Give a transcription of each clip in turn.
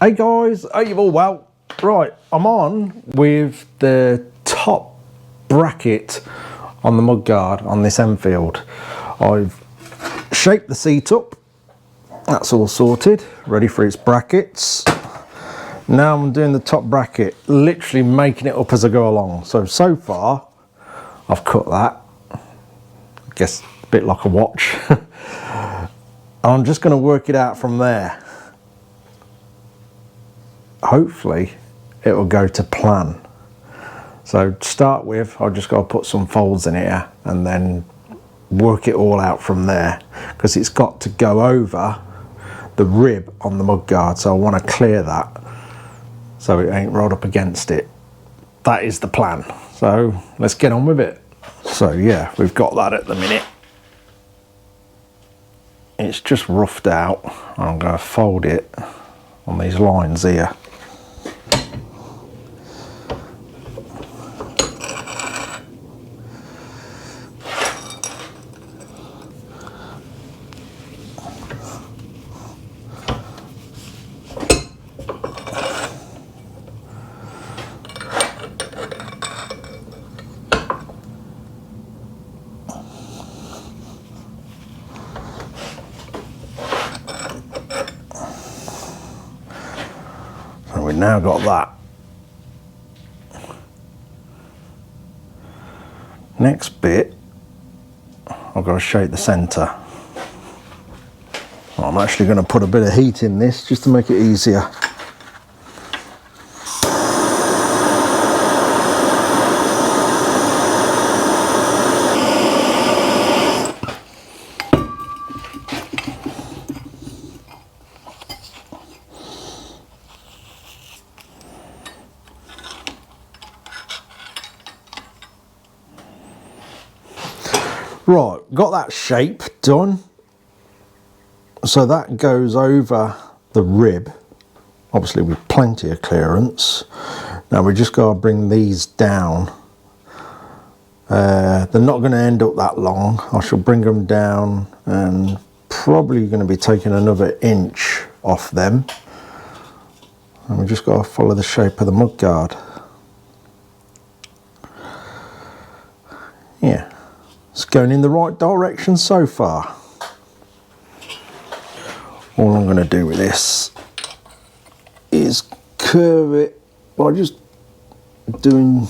Hey guys, hope you're all well. Right, I'm on with the top bracket on the mudguard on this Enfield. I've shaped the seat up, that's all sorted, ready for its brackets. Now I'm doing the top bracket, literally making it up as I go along. So far, I've cut that, I guess a bit like a watch. I'm just going to work it out from there. Hopefully it will go to plan. So to start with, I've just got to put some folds in here and then work it all out from there, because it's got to go over the rib on the mudguard, so I want to clear that so it ain't rolled up against it. That is the plan, so let's get on with it. So yeah, we've got that at the minute. It's just roughed out. I'm going to fold it on these lines here. So we've now got that. Next bit, I've got to shape the centre. I'm actually going to put a bit of heat in this just to make it easier. Right, got that shape done. So that goes over the rib, obviously with plenty of clearance. Now we just got to bring these down. They're not going to end up that long. I shall bring them down and probably going to be taking another inch off them. And we just got to follow the shape of the mudguard. Yeah. It's going in the right direction so far. All I'm going to do with this is curve it by just doing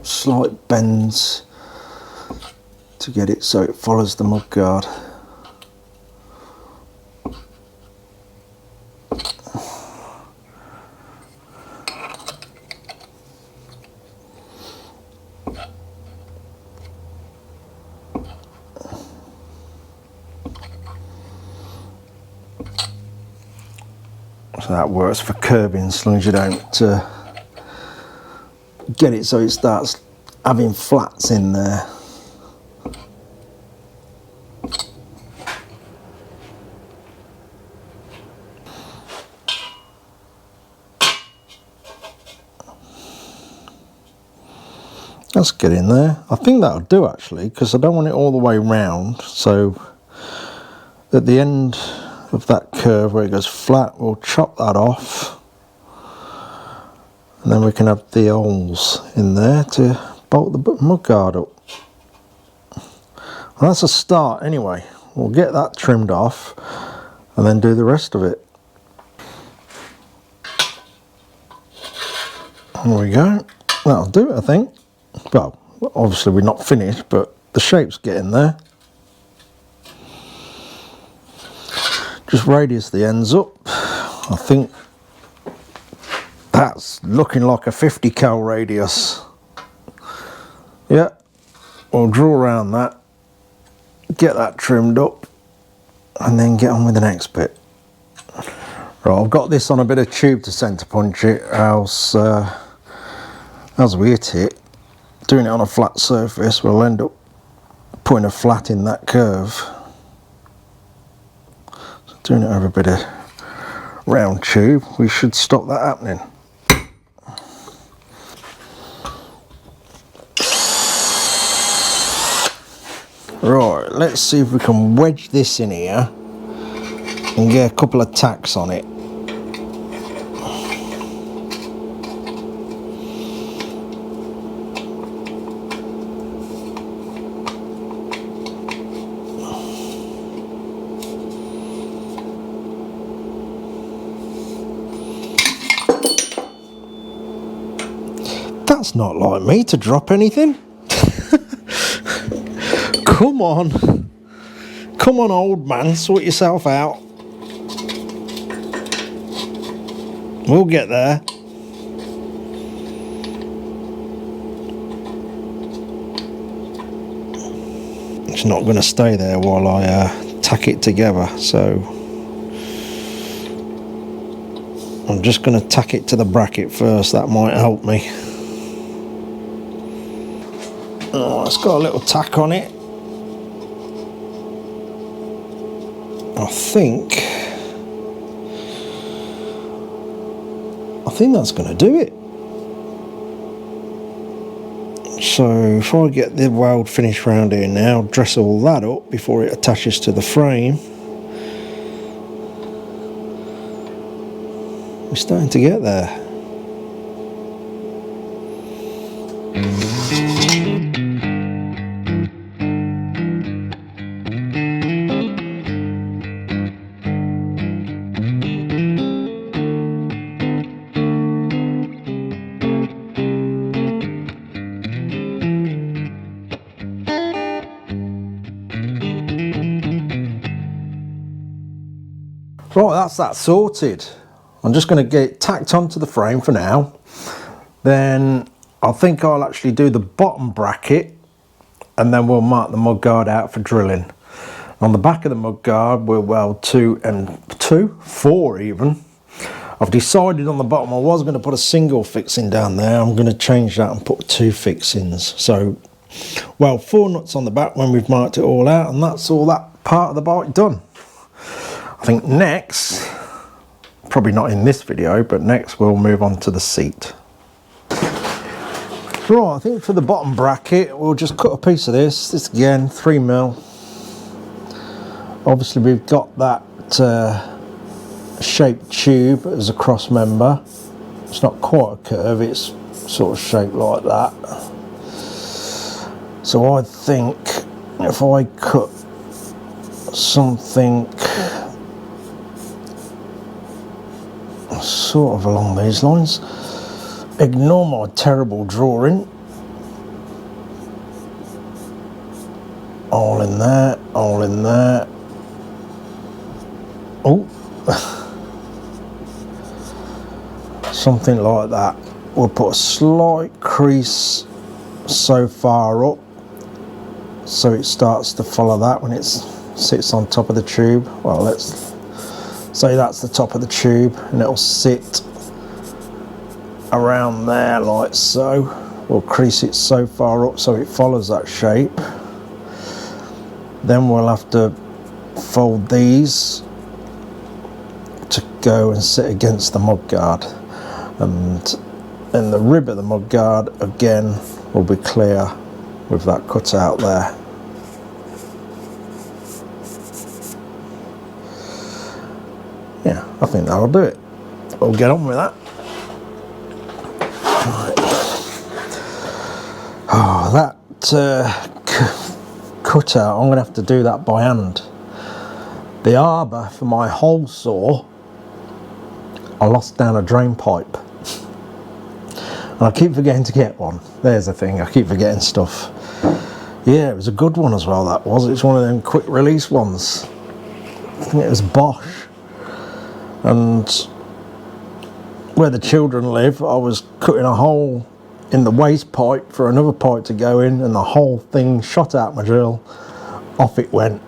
slight bends to get it so it follows the mudguard. So that works for curbing, as long as you don't get it so it starts having flats in there. Let's get in there. I think that'll do actually, because I don't want it all the way round. So at the end of that curve where it goes flat, we'll chop that off, and then we can have the holes in there to bolt the mudguard up. And that's a start anyway. We'll get that trimmed off and then do the rest of it. There we go. That'll do it, I think. Well, obviously we're not finished, but the shape's getting there. Just radius the ends up. I think that's looking like a 50 cal radius. Yeah, we'll draw around that, get that trimmed up, and then get on with the next bit. Right, I've got this on a bit of tube to centre punch it, else as we hit it, doing it on a flat surface, we'll end up putting a flat in that curve. Doing it over a bit of round tube, we should stop that happening. Right, let's see if we can wedge this in here and get a couple of tacks on it. That's not like me to drop anything. Come on. Come on, old man, sort yourself out. We'll get there. It's not going to stay there while I tack it together, so I'm just going to tack it to the bracket first. That might help me. Oh, it's got a little tack on it. I think that's going to do it. So if I get the weld finish round here now, dress all that up before it attaches to the frame, we're starting to get there. Right, that's that sorted. I'm just going to get it tacked onto the frame for now. Then I think I'll actually do the bottom bracket, and then we'll mark the mudguard out for drilling. On the back of the mudguard we'll weld 2 and 4 even. I've decided on the bottom I was going to put a single fixing down there. I'm going to change that and put 2 fixings. So, well, 4 nuts on the back when we've marked it all out, and that's all that part of the bike done. I think next, probably not in this video, but next we'll move on to the seat. Right, I think for the bottom bracket we'll just cut a piece of this again 3mm. Obviously we've got that shaped tube as a cross member. It's not quite a curve, it's sort of shaped like that. So I think if I cut something sort of along these lines, ignore my terrible drawing. All in there, all in there. Oh, something like that. We'll put a slight crease so far up so it starts to follow that when it sits on top of the tube. Well, let's say that's the top of the tube, and it'll sit around there like so. We'll crease it so far up so it follows that shape. Then we'll have to fold these to go and sit against the mudguard, and then the rib of the mudguard again will be clear with that cut out there. Yeah, I think that'll do it. We'll get on with that. Right. Oh, that cut out, I'm going to have to do that by hand. The arbor for my hole saw, I lost down a drain pipe. And I keep forgetting to get one. There's the thing, I keep forgetting stuff. Yeah, it was a good one as well, that was. It's one of them quick release ones. I think it was Bosch. And where the children live, I was cutting a hole in the waste pipe for another pipe to go in, and the whole thing shot out my drill. Off it went.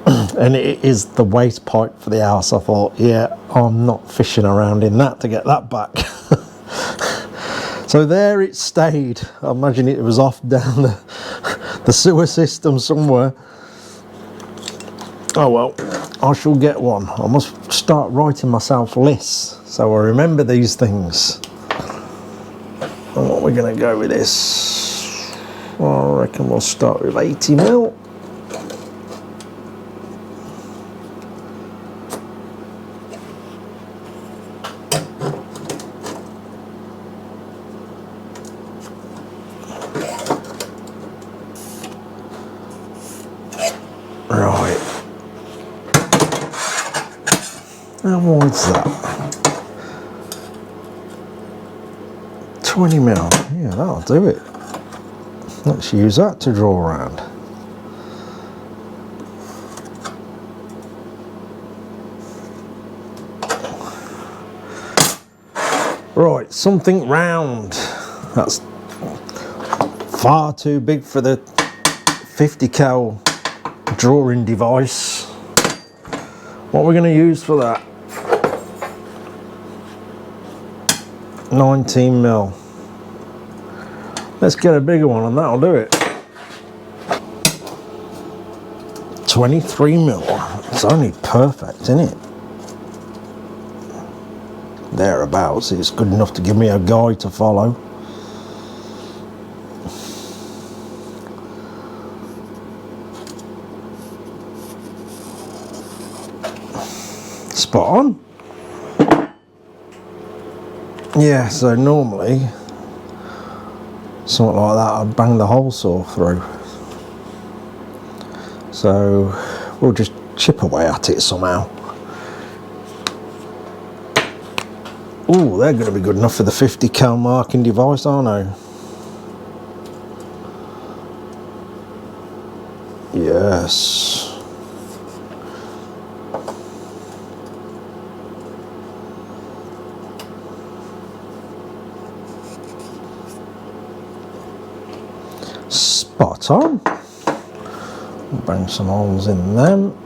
And it is the waste pipe for the house. I thought, yeah, I'm not fishing around in that to get that back. So there it stayed. I imagine it was off down the sewer system somewhere. Oh well, I shall get one. I must start writing myself lists so I remember these things. And what we're going to go with this, I reckon we'll start with 80mm. Right. How wide's that? 20 mil. Yeah, that'll do it. Let's use that to draw around. Right, something round. That's far too big for the 50 cal drawing device. What are we going to use for that? 19 mil. Let's get a bigger one and that'll do it. 23 mil. It's only perfect, isn't it? Thereabouts. It's good enough to give me a guide to follow. Spot on. Yeah, so normally something like that I'd bang the hole saw through. So we'll just chip away at it somehow. Ooh, they're going to be good enough for the 50 cal marking device, aren't they? Yes. Spot on. Bang some holes in them.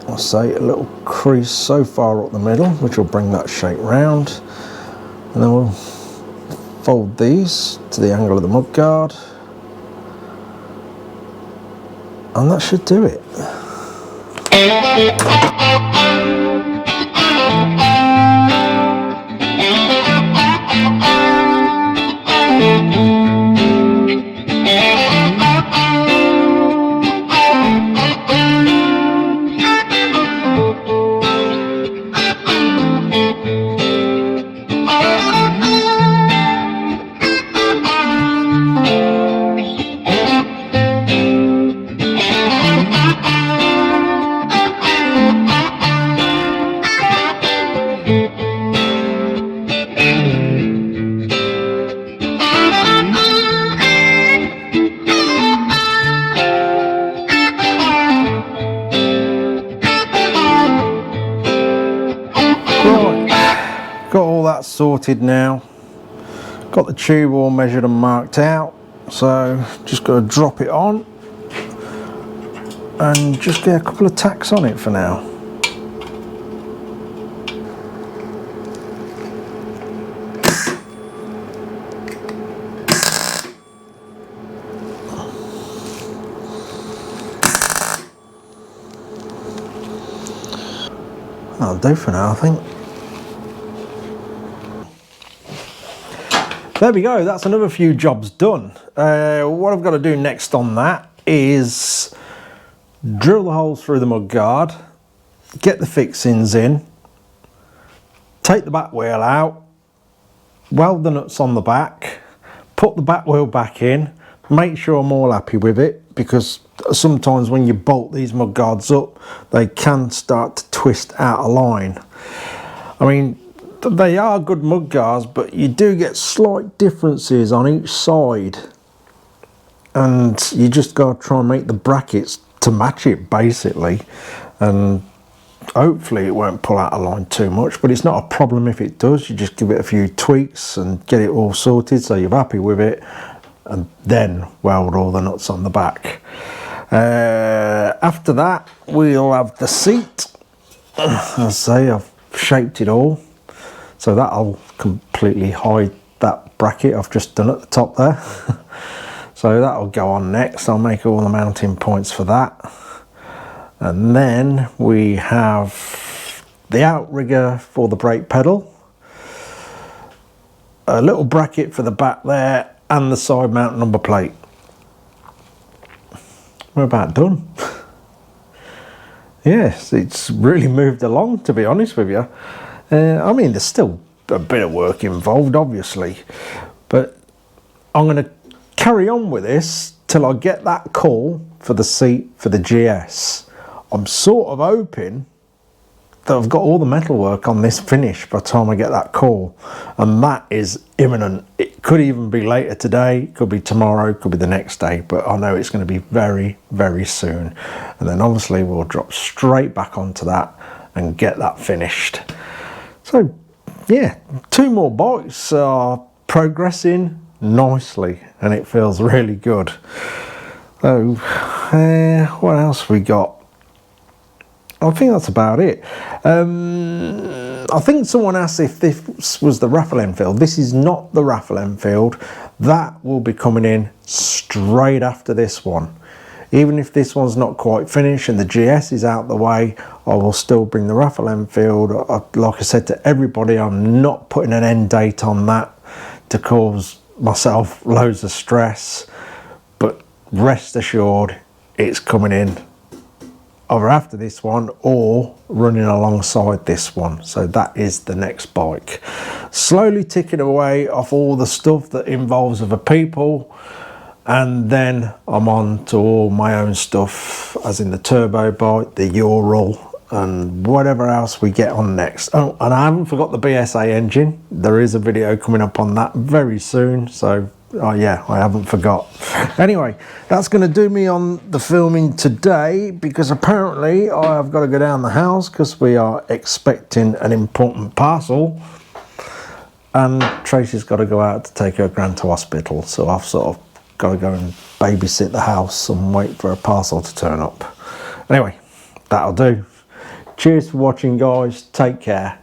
I'll say a little crease so far up the middle, which will bring that shape round, and then we'll fold these to the angle of the mudguard, and that should do it. Got all that sorted now. Got the tube all measured and marked out, so just got to drop it on and just get a couple of tacks on it for now. That'll do for now, I think. There we go, that's another few jobs done. What I've got to do next on that is drill the holes through the mudguard, get the fixings in, take the back wheel out, weld the nuts on the back, put the back wheel back in, make sure I'm all happy with it, because sometimes when you bolt these mudguards up, they can start to twist out of line. I mean, they are good mudguards, but you do get slight differences on each side, and you just got to try and make the brackets to match it basically, and hopefully it won't pull out of line too much, but it's not a problem if it does. You just give it a few tweaks and get it all sorted so you're happy with it, and then weld all the nuts on the back. After that we'll have the seat. As I say, I've shaped it all, so that'll completely hide that bracket I've just done at the top there. So that'll go on next. I'll make all the mounting points for that. And then we have the outrigger for the brake pedal, a little bracket for the back there, and the side mount number plate. We're about done. Yes, it's really moved along, to be honest with you. I mean, there's still a bit of work involved, obviously, but I'm going to carry on with this till I get that call for the seat for the GS. I'm sort of hoping that I've got all the metalwork on this finished by the time I get that call, and that is imminent. It could even be later today, could be tomorrow, could be the next day, but I know it's going to be very, very soon. And then obviously we'll drop straight back onto that and get that finished. So yeah, 2 more bikes are progressing nicely and it feels really good. So what else we got? I think that's about it. I think someone asked if this was the raffle Enfield. This is not the raffle Enfield. That will be coming in straight after this one. Even if this one's not quite finished and the GS is out the way, I will still bring the raffle Enfield. Like I said to everybody, I'm not putting an end date on that to cause myself loads of stress. But rest assured, it's coming in either after this one or running alongside this one. So that is the next bike. Slowly ticking away off all the stuff that involves other people, and then I'm on to all my own stuff, as in the turbo bike, the Ural, and whatever else we get on next. Oh, and I haven't forgot the BSA engine. There is a video coming up on that very soon, so oh yeah, I haven't forgot. Anyway, that's going to do me on the filming today, because apparently I have got to go down the house because we are expecting an important parcel, and Tracy's got to go out to take her gran to hospital, so I've sort of got to go and babysit the house and wait for a parcel to turn up. Anyway, that'll do. Cheers for watching, guys. Take care.